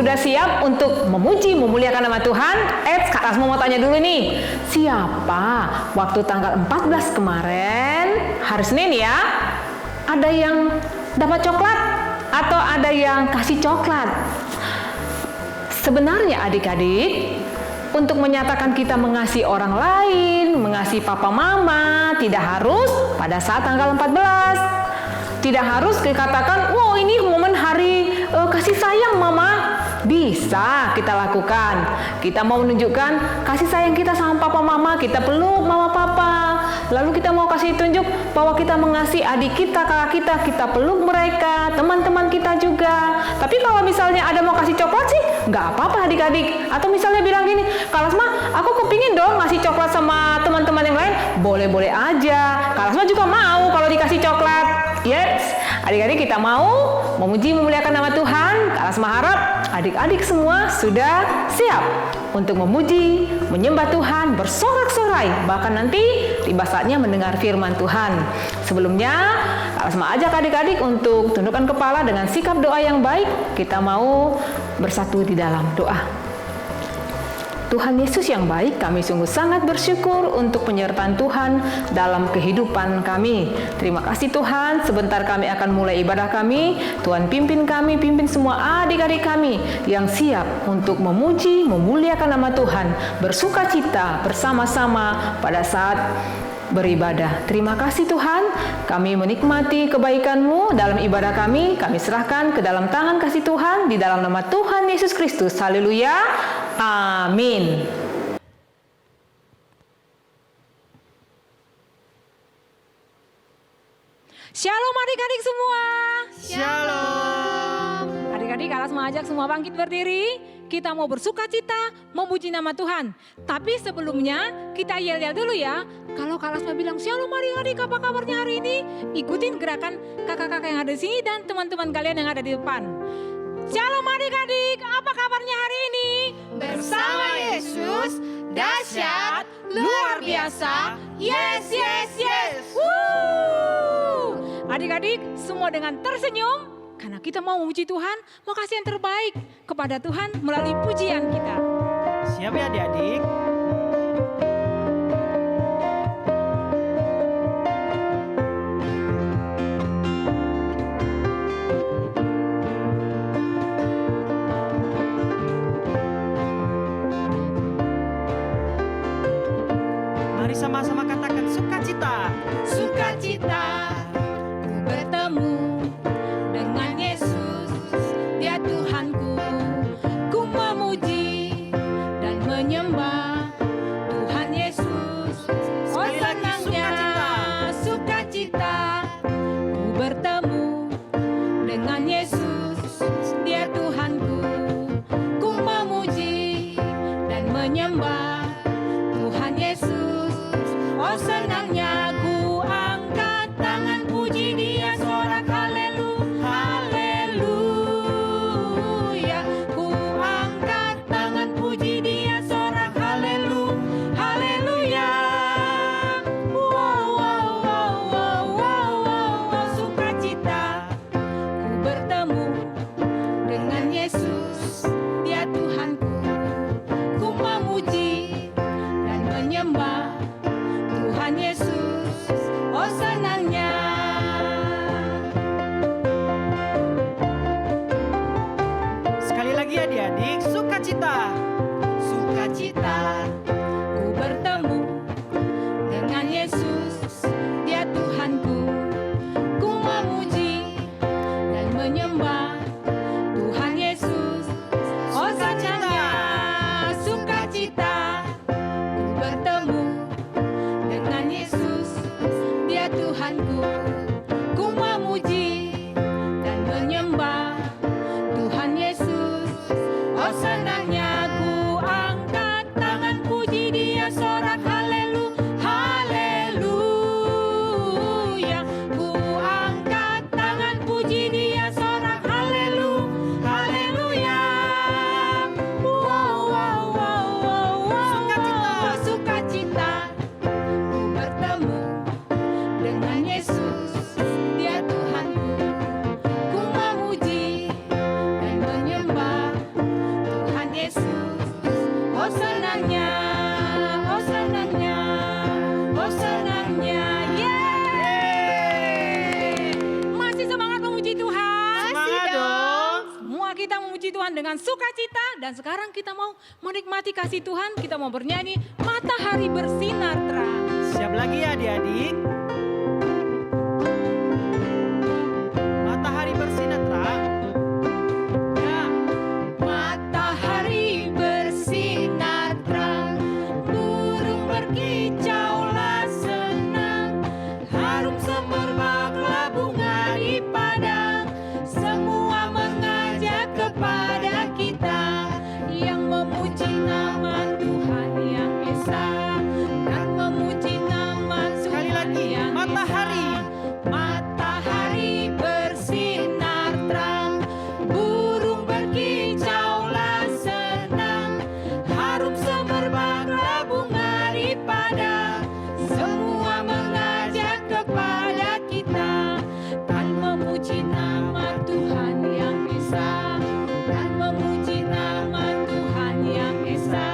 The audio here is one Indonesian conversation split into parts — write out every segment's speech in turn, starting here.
sudah siap untuk memuji, memuliakan nama Tuhan? Kak Rasma mau tanya dulu nih. Siapa waktu tanggal 14 kemarin, hari Senin ya, ada yang dapat coklat atau ada yang kasih coklat? Sebenarnya adik-adik, untuk menyatakan kita mengasihi orang lain, mengasihi papa mama, tidak harus pada saat tanggal 14. Tidak harus dikatakan, wow ini momen hari kasih sayang mama. Bisa kita lakukan. Kita mau menunjukkan kasih sayang kita sama papa mama, kita peluk mama papa. Lalu kita mau kasih tunjuk bahwa kita mengasihi adik kita, kakak kita peluk mereka, teman-teman kita juga. Tapi kalau misalnya ada mau kasih coklat sih, nggak apa-apa adik-adik. Atau misalnya bilang gini, Kak Lasma, aku kepingin dong ngasih coklat sama teman-teman yang lain. Boleh-boleh aja. Kak Lasma juga mau kalau dikasih coklat. Yes, adik-adik kita mau memuji memuliakan nama Tuhan. Kak Lasma harap adik-adik semua sudah siap untuk memuji, menyembah Tuhan, bersorak-sorai, bahkan nanti tiba saatnya mendengar firman Tuhan. Sebelumnya, Kak Lasma ajak adik-adik untuk tundukkan kepala dengan sikap doa yang baik. Kita mau bersatu di dalam doa. Tuhan Yesus yang baik, kami sungguh sangat bersyukur untuk penyertaan Tuhan dalam kehidupan kami. Terima kasih Tuhan, sebentar kami akan mulai ibadah kami. Tuhan pimpin kami, pimpin semua adik-adik kami yang siap untuk memuji, memuliakan nama Tuhan, bersuka cita bersama-sama pada saat beribadah. Terima kasih Tuhan, kami menikmati kebaikan-Mu dalam ibadah kami serahkan ke dalam tangan kasih Tuhan, di dalam nama Tuhan Yesus Kristus. Haleluya, amin. Shalom adik-adik semua. Shalom. Adik-adik, Kak Lasma ajak semua bangkit berdiri. Kita mau bersuka cita, memuji nama Tuhan. Tapi sebelumnya kita yel-yel dulu ya. Kalau Kak Lasma bilang, shalom adik-adik, apa kabarnya hari ini? Ikutin gerakan kakak-kakak yang ada di sini dan teman-teman kalian yang ada di depan. Shalom adik-adik, apa kabarnya hari ini? Bersama Yesus, dahsyat, luar biasa. Yes, yes, yes. Woo! Adik-adik, semua dengan tersenyum. Karena kita mau memuji Tuhan, mau kasih yang terbaik kepada Tuhan melalui pujian kita. Siap ya adik-adik? Mari sama-sama katakan sukacita. Sukacita. Ku bertemu dengan Yesus, Dia Tuhanku. Ku memuji dan menyembah dengan sukacita. Dan sekarang kita mau menikmati kasih Tuhan. Kita mau bernyanyi Matahari Bersinar Terang. Siap lagi ya adik-adik? Matahari bersinar terang. Ya. Matahari bersinar terang, burung berkicaulah senang, harum semerbaklah bunga di padang, semua mengajak kepada kita yang memuji nama Tuhan yang Esa, dan memuji nama Sekali Tuhan lagi, yang matahari. Esa. Matahari bersinar terang, burung berkicaulah senang, harum semerbaklah bunga di padang, semua mengajak kepada kita dan memuji nama Tuhan yang Esa, dan memuji nama Tuhan yang Esa.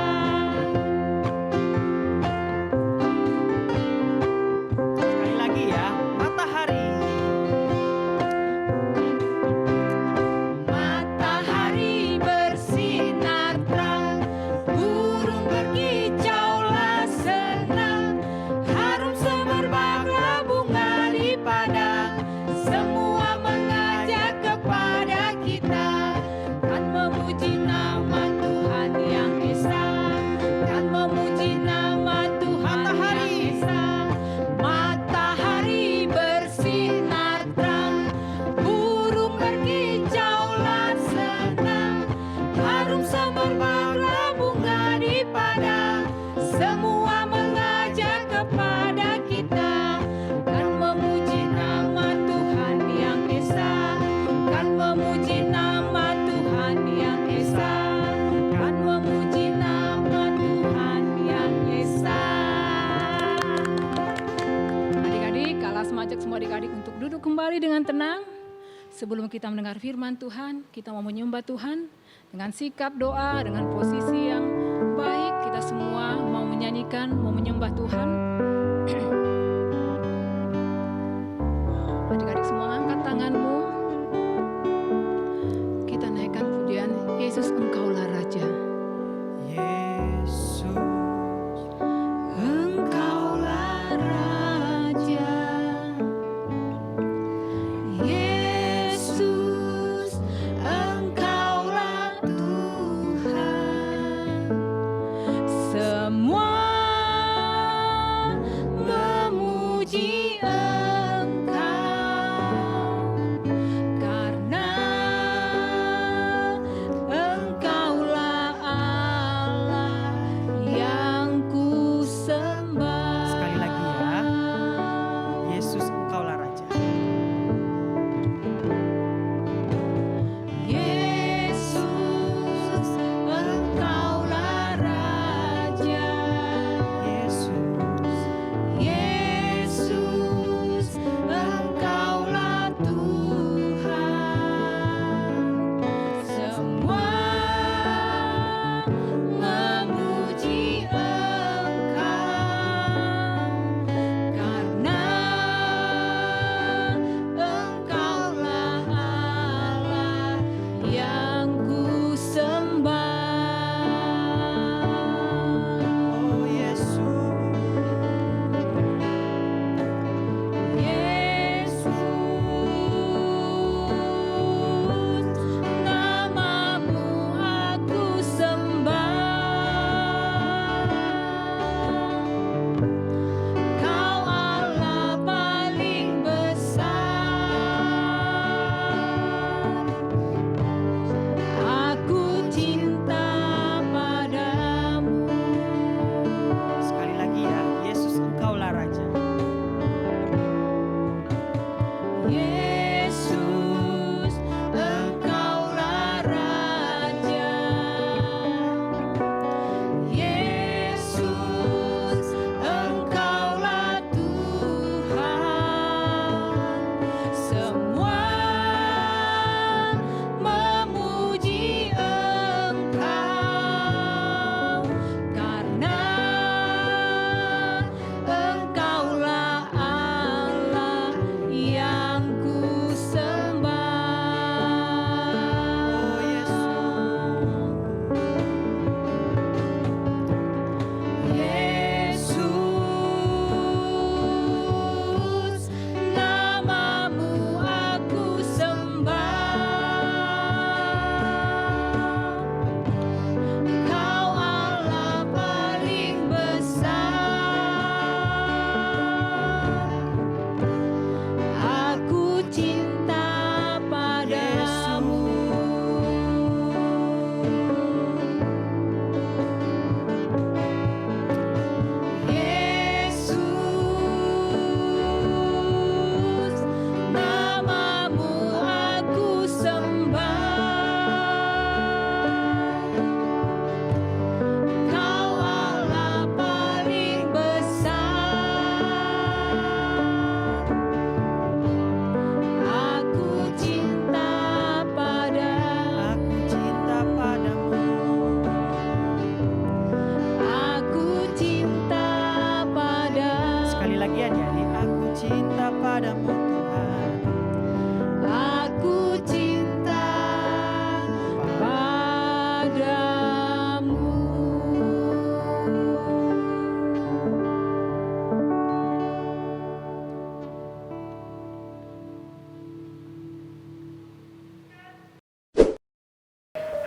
Sekali lagi ya, matahari. Matahari bersinar terang, burung berkicaulah senang, harum semerbaklah bunga di padang, semua mengajak kepada kita dan memuji nama Tuhan yang Esa, dan memuji nama Tuhan yang Esa. Matahari bersinar terang, burung berkicaulah senang, harum semerbaklah bunga di padang, semua mengajak kepada kita dan memuji nama Tuhan yang Esa, dan memuji nama Tuhan yang Esa, dan memuji nama Tuhan yang Esa. Adik-adik, Kalas mengajak semua adik-adik untuk duduk kembali dengan tenang. Sebelum kita mendengar firman Tuhan, kita mau menyembah Tuhan dengan sikap doa, dengan posisi yang baik. Kita semua mau menyanyikan, mau menyembah Tuhan. Adik-adik semua angkat tanganmu. Kita naikkan pujian, Yesus Engkaulah Raja. Yesus. Engkaulah Raja, Yesus, Engkaulah Tuhan, semua memuji Engkau, karena Engkaulah Allah yang ku sembah. Sekali lagi ya. Yesus engkaulah Raja. Yesus, Engkaulah Raja, Yesus. Yesus, Engkaulah Tuhan, semua memuji Engkau, karena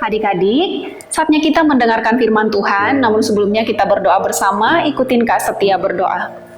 Adik-adik, saatnya kita mendengarkan firman Tuhan, namun sebelumnya kita berdoa bersama, ikutin Kak Setia berdoa.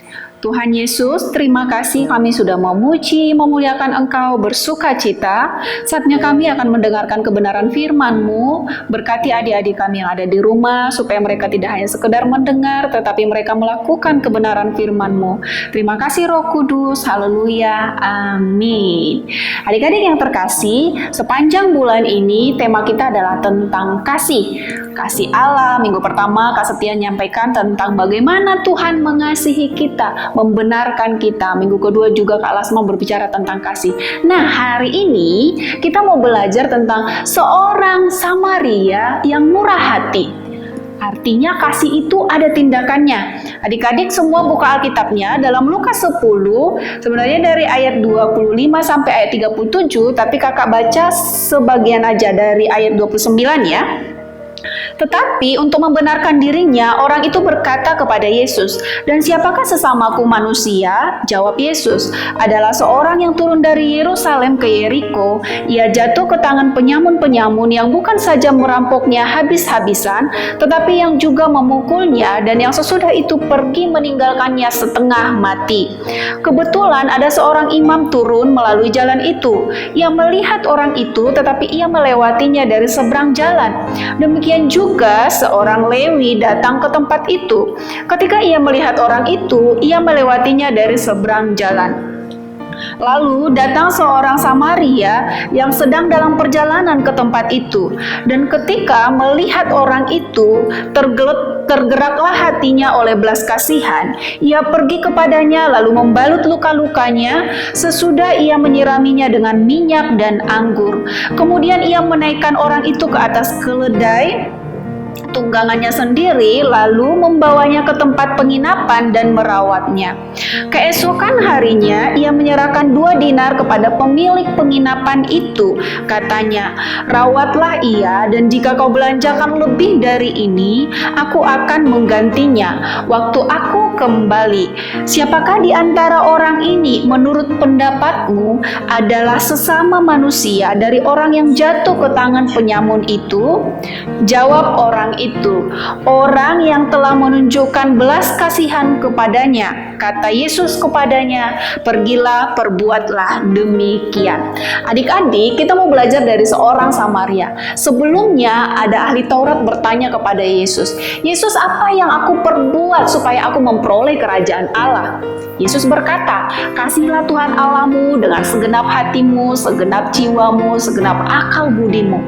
Tuhan Yesus, terima kasih kami sudah memuji, memuliakan Engkau, bersuka cita. Saatnya kami akan mendengarkan kebenaran firman-Mu. Berkati adik-adik kami yang ada di rumah, supaya mereka tidak hanya sekedar mendengar, tetapi mereka melakukan kebenaran firman-Mu. Terima kasih Roh Kudus, haleluya, amin. Adik-adik yang terkasih, sepanjang bulan ini tema kita adalah tentang kasih. Kasih Allah. Minggu pertama Kak Setia menyampaikan tentang bagaimana Tuhan mengasihi kita, membenarkan kita. Minggu kedua juga Kak Lasma berbicara tentang kasih. Nah, hari ini kita mau belajar tentang seorang Samaria yang murah hati. Artinya kasih itu ada tindakannya. Adik-adik semua buka Alkitabnya dalam Lukas 10, sebenarnya dari ayat 25 sampai ayat 37, tapi kakak baca sebagian aja dari ayat 29 ya. Tetapi untuk membenarkan dirinya, orang itu berkata kepada Yesus, "Dan siapakah sesamaku manusia?" Jawab Yesus, "Adalah seorang yang turun dari Yerusalem ke Yeriko. Ia jatuh ke tangan penyamun-penyamun yang bukan saja merampoknya habis-habisan, tetapi yang juga memukulnya, dan yang sesudah itu pergi meninggalkannya setengah mati. Kebetulan ada seorang imam turun melalui jalan itu. Ia melihat orang itu, tetapi ia melewatinya dari seberang jalan. Demikian juga seorang Lewi datang ke tempat itu. Ketika ia melihat orang itu, ia melewatinya dari seberang jalan. Lalu datang seorang Samaria yang sedang dalam perjalanan ke tempat itu. Dan ketika melihat orang itu, tergeraklah hatinya oleh belas kasihan. Ia pergi kepadanya lalu membalut luka-lukanya. Sesudah ia menyiraminya dengan minyak dan anggur. Kemudian ia menaikkan orang itu ke atas keledai tunggangannya sendiri, lalu membawanya ke tempat penginapan dan merawatnya. Keesokan harinya ia menyerahkan 2 dinar kepada pemilik penginapan itu. Katanya, "Rawatlah ia, dan jika kau belanjakan lebih dari ini, aku akan menggantinya waktu aku kembali." Siapakah di antara orang ini menurut pendapatmu adalah sesama manusia dari orang yang jatuh ke tangan penyamun itu? Jawab orang itu, "Orang yang telah menunjukkan belas kasihan kepadanya." Kata Yesus kepadanya, "Pergilah, perbuatlah demikian." Adik-adik, kita mau belajar dari seorang Samaria. Sebelumnya ada ahli Taurat bertanya kepada Yesus, "Yesus, apa yang aku perbuat supaya aku memperoleh kerajaan Allah?" Yesus berkata, "Kasihilah Tuhan Allahmu dengan segenap hatimu, segenap jiwamu, segenap akal budimu."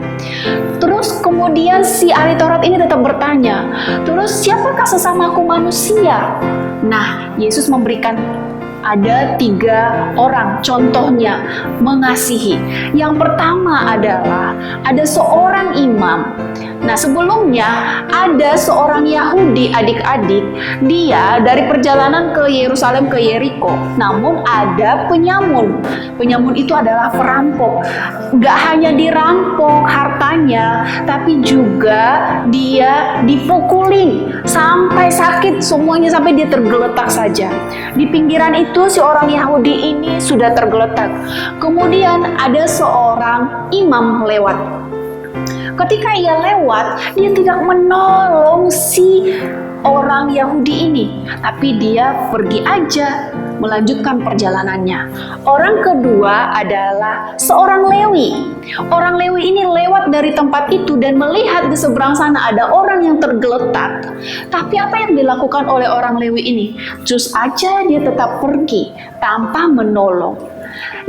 Terus kemudian si ahli Taurat ini tetap bertanya, "Terus siapakah sesamaku manusia?" Nah, Yesus memberikan ada 3 orang contohnya mengasihi. Yang pertama adalah ada seorang imam. Nah, sebelumnya ada seorang Yahudi, adik-adik, dia dari perjalanan ke Yerusalem ke Yeriko. Namun ada penyamun. Penyamun itu adalah perampok. Gak hanya dirampok hartanya, tapi juga dia dipukulin sampai sakit semuanya, sampai dia tergeletak saja. Di pinggiran itu si orang Yahudi ini sudah tergeletak. Kemudian ada seorang imam lewat. Ketika ia lewat, dia tidak menolong si orang Yahudi ini, tapi dia pergi aja melanjutkan perjalanannya. Orang kedua adalah seorang Lewi. Orang Lewi ini lewat dari tempat itu dan melihat di seberang sana ada orang yang tergeletak. Tapi apa yang dilakukan oleh orang Lewi ini? Terus aja dia tetap pergi tanpa menolong.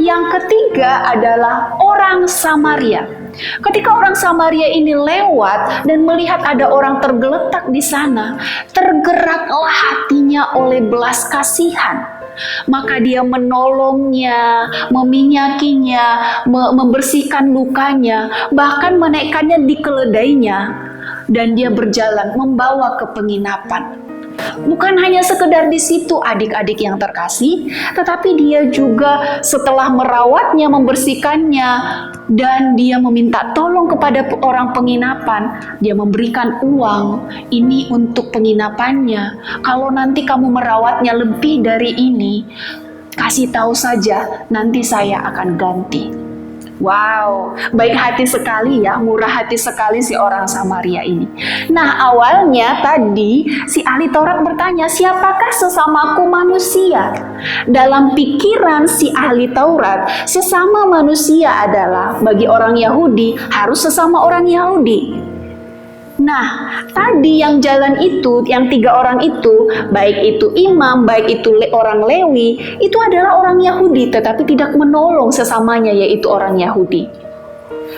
Yang ketiga adalah orang Samaria. Ketika orang Samaria ini lewat dan melihat ada orang tergeletak di sana, tergeraklah hatinya oleh belas kasihan. Maka dia menolongnya, meminyakinya, membersihkan lukanya, bahkan menaikkannya di keledainya, dan dia berjalan membawa ke penginapan. Bukan hanya sekedar di situ adik-adik yang terkasih, tetapi dia juga setelah merawatnya, membersihkannya, dan dia meminta tolong kepada orang penginapan. Dia memberikan uang, ini untuk penginapannya. Kalau nanti kamu merawatnya lebih dari ini, kasih tahu saja, nanti saya akan ganti. Wow, baik hati sekali ya, murah hati sekali si orang Samaria ini. Nah, awalnya tadi si ahli Taurat bertanya, siapakah sesamaku manusia? Dalam pikiran si ahli Taurat, sesama manusia adalah bagi orang Yahudi harus sesama orang Yahudi. Nah, tadi yang jalan itu, yang 3 orang itu, baik itu imam, baik itu orang Lewi, itu adalah orang Yahudi, tetapi tidak menolong sesamanya, yaitu orang Yahudi.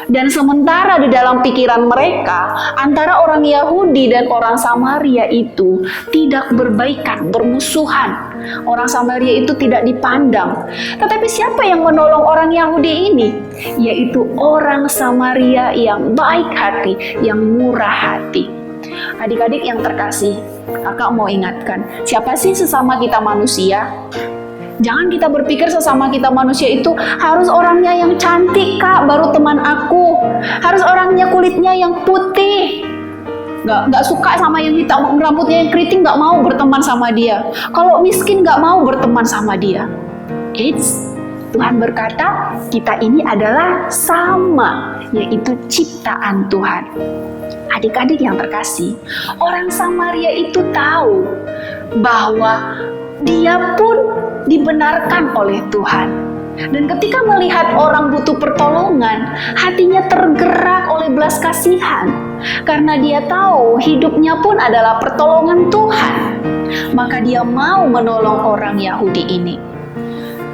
Dan sementara di dalam pikiran mereka, antara orang Yahudi dan orang Samaria itu tidak berbaikan, bermusuhan. Orang Samaria itu tidak dipandang. Tetapi siapa yang menolong orang Yahudi ini? Yaitu orang Samaria yang baik hati, yang murah hati. Adik-adik yang terkasih, kakak mau ingatkan, siapa sih sesama kita manusia? Jangan kita berpikir sesama kita manusia itu harus orangnya yang cantik, Kak, baru teman aku. Harus orangnya kulitnya yang putih. Nggak suka sama yang hitam, rambutnya yang keriting, nggak mau berteman sama dia. Kalau miskin nggak mau berteman sama dia. Tuhan berkata, kita ini adalah sama, yaitu ciptaan Tuhan. Adik-adik yang terkasih, orang Samaria itu tahu bahwa dia pun dibenarkan oleh Tuhan. Dan ketika melihat orang butuh pertolongan, hatinya tergerak oleh belas kasihan. Karena dia tahu hidupnya pun adalah pertolongan Tuhan. Maka dia mau menolong orang Yahudi ini.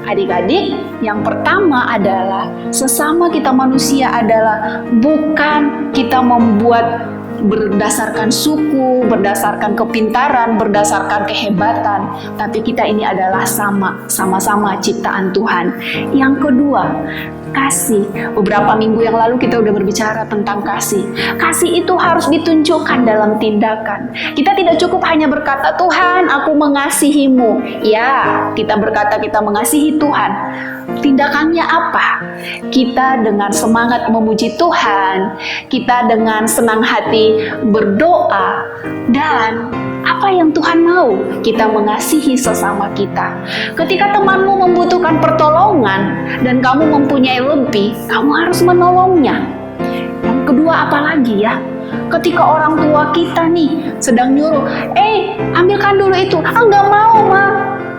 Adik-adik, yang pertama adalah sesama kita manusia adalah bukan kita membuat berdasarkan suku, berdasarkan kepintaran, berdasarkan kehebatan, tapi kita ini adalah sama-sama ciptaan Tuhan. Yang kedua, kasih. Beberapa minggu yang lalu kita udah berbicara tentang kasih. Kasih itu harus ditunjukkan dalam tindakan. Kita tidak cukup hanya berkata, Tuhan, aku mengasihimu. Ya, kita berkata kita mengasihi Tuhan. Tindakannya apa? Kita dengan semangat memuji Tuhan, kita dengan senang hati berdoa, dan apa yang Tuhan mau? Kita mengasihi sesama kita. Ketika temanmu membutuhkan pertolongan dan kamu mempunyai lebih, kamu harus menolongnya. Yang kedua, apa lagi ya? Ketika orang tua kita nih sedang nyuruh, ambilkan dulu itu. Nggak mau, Ma.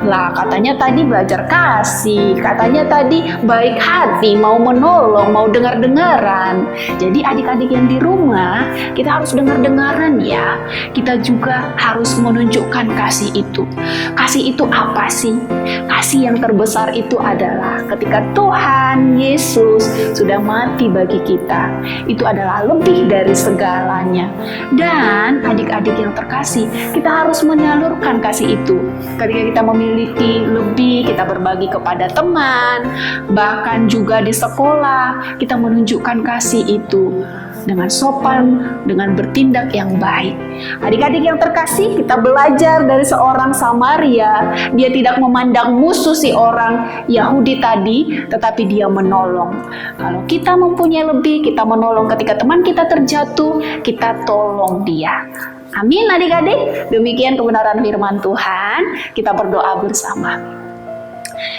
Lah, katanya tadi belajar kasih, katanya tadi baik hati, mau menolong, mau dengar-dengaran. Jadi adik-adik yang di rumah, kita harus dengar-dengaran ya. Kita juga harus menunjukkan kasih itu. Kasih itu apa sih? Kasih yang terbesar itu adalah ketika Tuhan Yesus sudah mati bagi kita. Itu adalah lebih dari segalanya. Dan adik-adik yang terkasih, kita harus menyalurkan kasih itu. Ketika kita memiliki lebih, kita berbagi kepada teman, bahkan juga di sekolah, kita menunjukkan kasih itu dengan sopan, dengan bertindak yang baik. Adik-adik yang terkasih, kita belajar dari seorang Samaria. Dia tidak memandang musuh si orang Yahudi tadi, tetapi dia menolong. Kalau kita mempunyai lebih, kita menolong. Ketika teman kita terjatuh, kita tolong dia. Amin adik-adik, demikian kebenaran firman Tuhan. Kita berdoa bersama.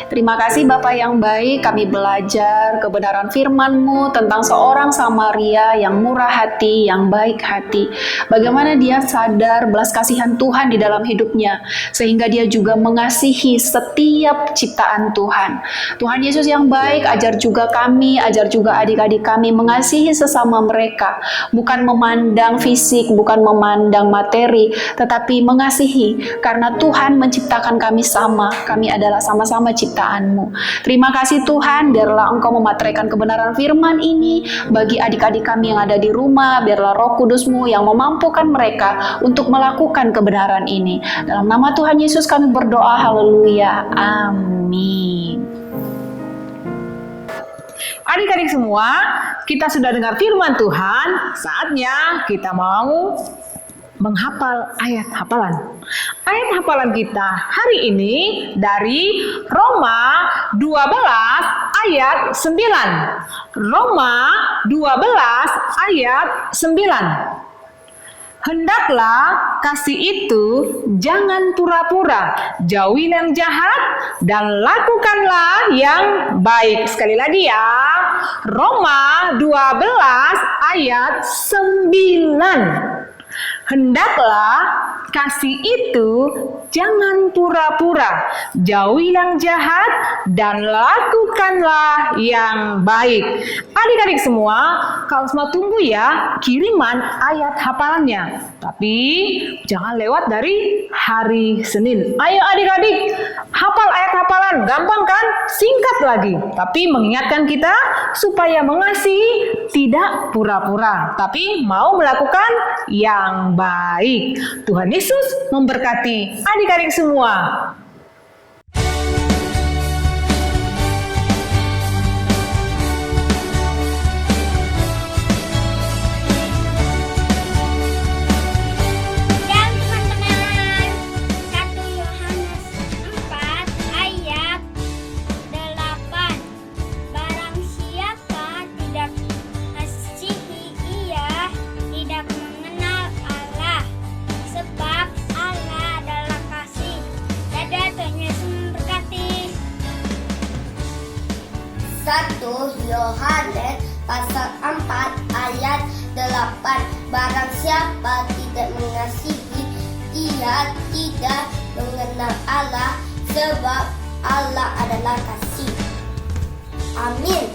Terima kasih Bapak yang baik, kami belajar kebenaran firman-Mu tentang seorang Samaria yang murah hati, yang baik hati. Bagaimana dia sadar belas kasihan Tuhan di dalam hidupnya, sehingga dia juga mengasihi setiap ciptaan Tuhan. Tuhan Yesus yang baik, ajar juga kami, ajar juga adik-adik kami mengasihi sesama mereka. Bukan memandang fisik, bukan memandang materi, tetapi mengasihi. Karena Tuhan menciptakan kami sama, kami adalah sama-sama ciptaan-Mu. Terima kasih Tuhan, biarlah Engkau memateraikan kebenaran firman ini bagi adik-adik kami yang ada di rumah, biarlah Roh Kudus-Mu yang memampukan mereka untuk melakukan kebenaran ini. Dalam nama Tuhan Yesus kami berdoa, haleluya, amin. Adik-adik semua, kita sudah dengar firman Tuhan, saatnya kita mau menghafal ayat hafalan. Ayat hafalan kita hari ini dari Roma 12 ayat 9. Roma 12 ayat 9. Hendaklah kasih itu jangan pura-pura, jauhi yang jahat dan lakukanlah yang baik. Sekali lagi ya, Roma 12 ayat 9. Hendaklah kasih itu jangan pura-pura, jauhi yang jahat dan lakukanlah yang baik. Adik-adik semua, kalau semua tunggu ya kiriman ayat hafalannya. Tapi jangan lewat dari hari Senin. Ayo adik-adik, hafal ayat hafalan. Gampang kan? Singkat lagi. Tapi mengingatkan kita supaya mengasihi tidak pura-pura, tapi mau melakukan yang baik. Tuhan Yesus memberkati adik-adik semua. Dan teman-teman, 1 Yohanes 4 ayat 8. Barang siapa tidak mengasihi ia tidak mengenal Allah, sebab Allah adalah kasih. Dadah, Tuhan Yesus memberkati. 1 Yohanes pasal 4 ayat 8. Barang siapa tidak mengasihi, ia tidak mengenal Allah, sebab Allah adalah kasih. Amin.